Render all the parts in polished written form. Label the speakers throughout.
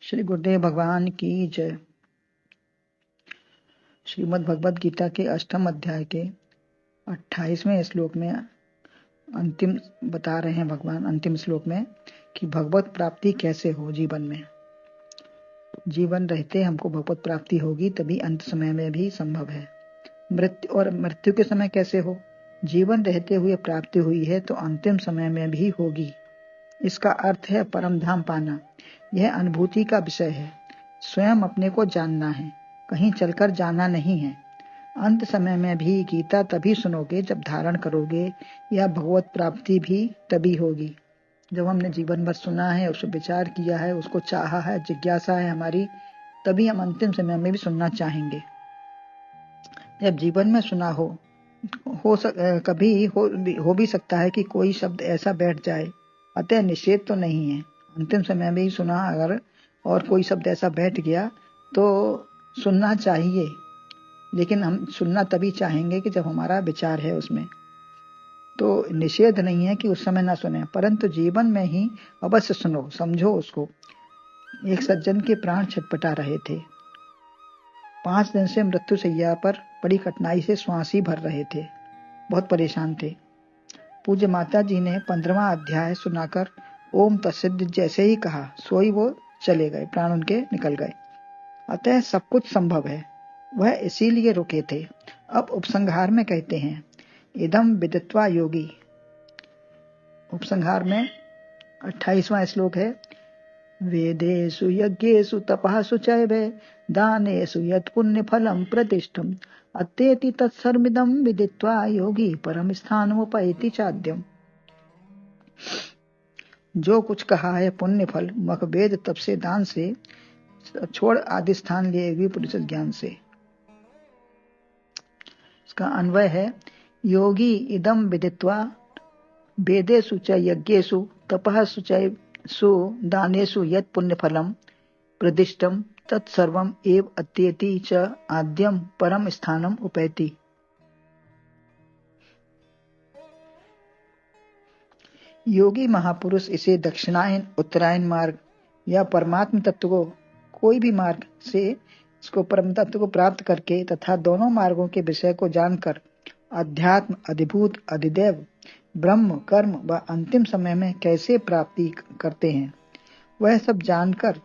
Speaker 1: श्री गुरुदेव भगवान की जय। श्रीमद् भगवद गीता के 8वें अध्याय के 28वें श्लोक में अंतिम बता रहे हैं भगवान, अंतिम श्लोक में, कि भगवत प्राप्ति कैसे हो। जीवन रहते हमको भगवत प्राप्ति होगी, तभी अंत समय में भी संभव है। मृत्यु के समय कैसे हो? जीवन रहते हुए प्राप्ति हुई है तो अंतिम समय में भी होगी। इसका अर्थ है परम धाम पाना। यह अनुभूति का विषय है। स्वयं अपने को जानना है, कहीं चलकर जाना नहीं है। अंत समय में भी गीता तभी सुनोगे जब धारण करोगे, या भगवत प्राप्ति भी तभी होगी जब हमने जीवन भर सुना है, उस पर विचार किया है, उसको चाहा है, जिज्ञासा है हमारी, तभी हम अंतिम समय में भी सुनना चाहेंगे। जब जीवन में सुना कभी हो भी सकता है कि कोई शब्द ऐसा बैठ जाए, अतः निषेध तो नहीं है। अंतिम समय में ही सुना अगर और कोई शब्द ऐसा बैठ गया तो सुनना चाहिए, लेकिन हम सुनना तभी चाहेंगे कि जब हमारा विचार है उसमें। तो निषेध नहीं है कि उस समय ना सुने, परंतु जीवन में ही अवश्य सुनो, समझो उसको। एक सज्जन के प्राण छटपटा रहे थे। 5 दिन से मृत्यु शैया पर बड़ी कठिनाई से श्वास ही भर रहे थे, बहुत परेशान थे। पूज्य माता जी ने 15वां अध्याय सुनाकर ओम तत्सदित जैसे ही कहा, सोई वो चले गए, प्राण उनके निकल गए। अतः सब कुछ संभव है, वह इसीलिए रुके थे। अब उपसंहार में कहते हैं, इदम विदित्वा योगी। उपसंहार में 28वां श्लोक है, वेदेषु यज्ञेषु तपःसु चैव दानेषु यत् पुण्य फलम प्रतिष्ठम अत्येति तत्सर्वमिदं विदित्वा योगी परम स्थानमुपैति चाद्यम। जो कुछ कहा है पुण्य फल, मख, वेद, तप से, दान से, छोड़ आदि स्थान लिए विपुरुष ज्ञान से। इसका अन्वय है, योगी इदम विदित्वा वेदेषु च यज्ञेषु तपःसु च दानेषु यत् पुण्य फलम प्रदिष्टम तत्सर्वम एव अत्येति च आद्यम परम स्थानम उपैति। योगी महापुरुष इसे दक्षिणायन, उत्तरायण मार्ग या परमात्म तत्व को कोई भी मार्ग से इसको परम तत्व को प्राप्त करके तथा दोनों मार्गों के विषय को जानकर अध्यात्म, अधिभूत, अधिदेव, ब्रह्म, कर्म व अंतिम समय में कैसे प्राप्ति करते हैं, वह सब जानकर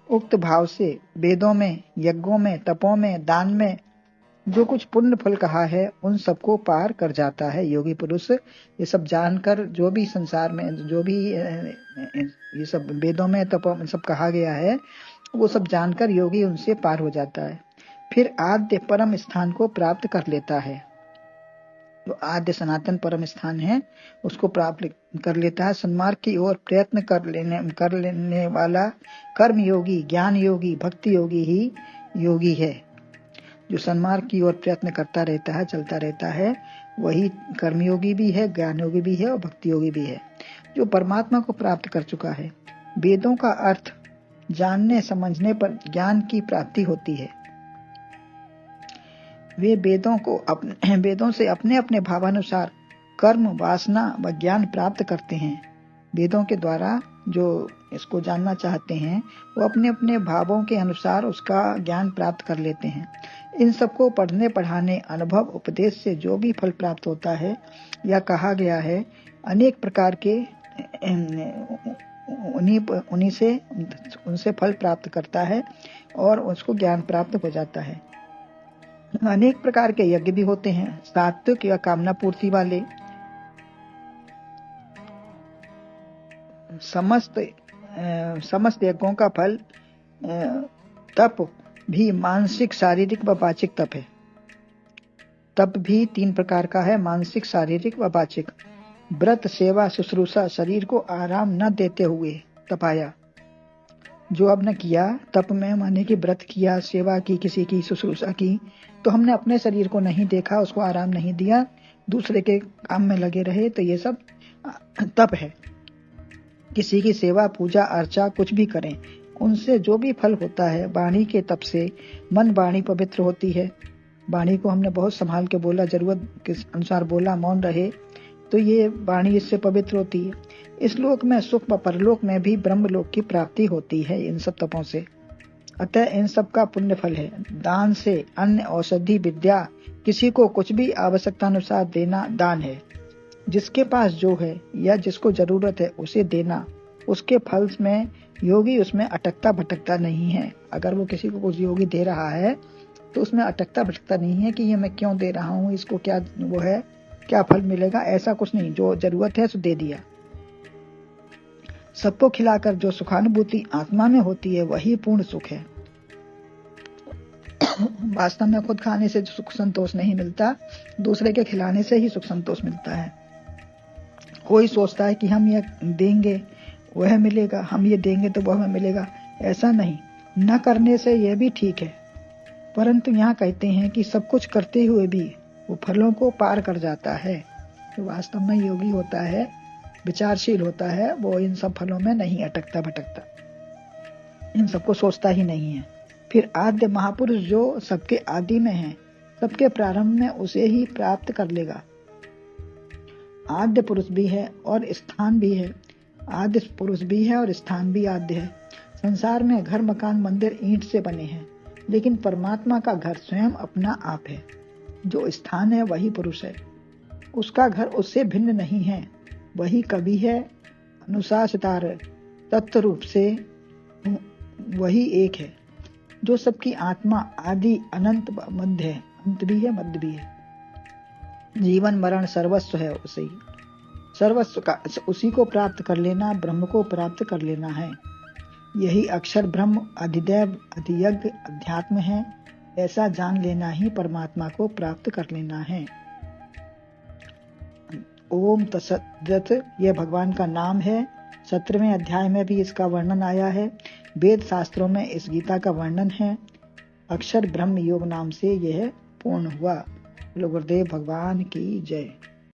Speaker 1: उक्त भाव से वेदों में, यज्ञों में, तपों में, दान में जो कुछ पुण्य फल कहा है उन सबको पार कर जाता है योगी पुरुष। ये सब जानकर जो भी संसार में जो भी ये सब वेदों में, तपों में सब कहा गया है, वो सब जानकर योगी उनसे पार हो जाता है। फिर आद्य परम स्थान को प्राप्त कर लेता है। जो आद्य सनातन परम स्थान है उसको प्राप्त कर लेता है। सन्मार्ग की ओर प्रयत्न कर लेने वाला कर्म योगी, ज्ञान योगी, भक्ति योगी ही योगी है। जो सन्मार्ग की ओर प्रयत्न करता रहता है, चलता रहता है, वही कर्मयोगी भी है, ज्ञान योगी भी है और भक्ति योगी भी है, जो परमात्मा को प्राप्त कर चुका है। वेदों का अर्थ जानने समझने पर ज्ञान की प्राप्ति होती है। वे वेदों से अपने अपने भावानुसार कर्म, वासना व ज्ञान प्राप्त करते हैं। वेदों के द्वारा जो इसको जानना चाहते हैं वो अपने अपने भावों के अनुसार उसका ज्ञान प्राप्त कर लेते हैं। इन सबको पढ़ने, पढ़ाने, अनुभव, उपदेश से जो भी फल प्राप्त होता है या कहा गया है, अनेक प्रकार के उनसे फल प्राप्त करता है और उसको ज्ञान प्राप्त हो जाता है। अनेक प्रकार के यज्ञ भी होते हैं, सात्विक या कामना पूर्ति वाले। समस्त यज्ञों का फल तप भी मानसिक, शारीरिक व वाचिक तप है। तप भी 3 प्रकार का है, मानसिक, शारीरिक व वाचिक। व्रत, सेवा, शुश्रूषा, शरीर को आराम न देते हुए तपाया। जो अब न किया तप में, माने कि व्रत किया, सेवा की, किसी की शुश्रूषा की, तो हमने अपने शरीर को नहीं देखा, उसको आराम नहीं दिया, दूसरे के काम में लगे रहे, तो ये सब तप है। किसी की सेवा, पूजा, अर्चा कुछ भी करें, उनसे जो भी फल होता है, वाणी के तप से मन, वाणी पवित्र होती है। वाणी को हमने बहुत संभाल के बोला, जरूरत के अनुसार बोला, मौन रहे, तो ये वाणी इससे पवित्र होती है। इस लोक में सुख व परलोक में भी ब्रह्मलोक की प्राप्ति होती है इन सब तपों से। अतः इन सब का पुण्य फल है। दान से अन्य औषधि विद्या किसी को कुछ भी आवश्यकता अनुसार देना दान है। जिसके पास जो है या जिसको जरूरत है उसे देना, उसके फल में योगी उसमें अटकता भटकता नहीं है। अगर वो किसी को कुछ योगी दे रहा है तो उसमें अटकता भटकता नहीं है कि ये मैं क्यों दे रहा हूँ, इसको क्या वो है, क्या फल मिलेगा, ऐसा कुछ नहीं। जो जरूरत है सो दे दिया। सबको खिलाकर जो सुखानुभूति आत्मा में होती है वही पूर्ण सुख है। वास्तव में खुद खाने से सुख संतोष नहीं मिलता, दूसरे के खिलाने से ही सुख संतोष मिलता है। कोई सोचता है कि हम ये देंगे वह मिलेगा, हम ये देंगे तो वह मिलेगा, ऐसा नहीं। न करने से यह भी ठीक है, परंतु यहाँ कहते हैं कि सब कुछ करते हुए भी वो फलों को पार कर जाता है। तो वास्तव में योगी होता है, विचारशील होता है, वो इन सब फलों में नहीं अटकता भटकता, इन सबको सोचता ही नहीं है। फिर आद्य महापुरुष जो सबके आदि में है, सबके प्रारंभ में उसे ही प्राप्त कर लेगा। आद्य पुरुष भी है और स्थान भी है, आद्य पुरुष भी है और स्थान भी आद्य है। संसार में घर मकान मंदिर ईंट से बने हैं, लेकिन परमात्मा का घर स्वयं अपना आप है। जो स्थान है वही पुरुष है, उसका घर उससे भिन्न नहीं है। वही कवि है, अनुशासितार तत्व रूप से वही एक है, जो सबकी आत्मा आदि अनंत मध्य है, अंत भी है मध्य भी है। जीवन मरण सर्वस्व है उसी, सर्वस्व का उसी को प्राप्त कर लेना, ब्रह्म को प्राप्त कर लेना है। यही अक्षर ब्रह्म अधिदैव अधियज्ञ अध्यात्म है। ऐसा जान लेना ही परमात्मा को प्राप्त कर लेना है। ओम तत्सत, यह भगवान का नाम है। 17वें अध्याय में भी इसका वर्णन आया है। वेद शास्त्रों में इस गीता का वर्णन है। अक्षर ब्रह्म योग नाम से यह पूर्ण हुआ। गुरुदेव भगवान की जय।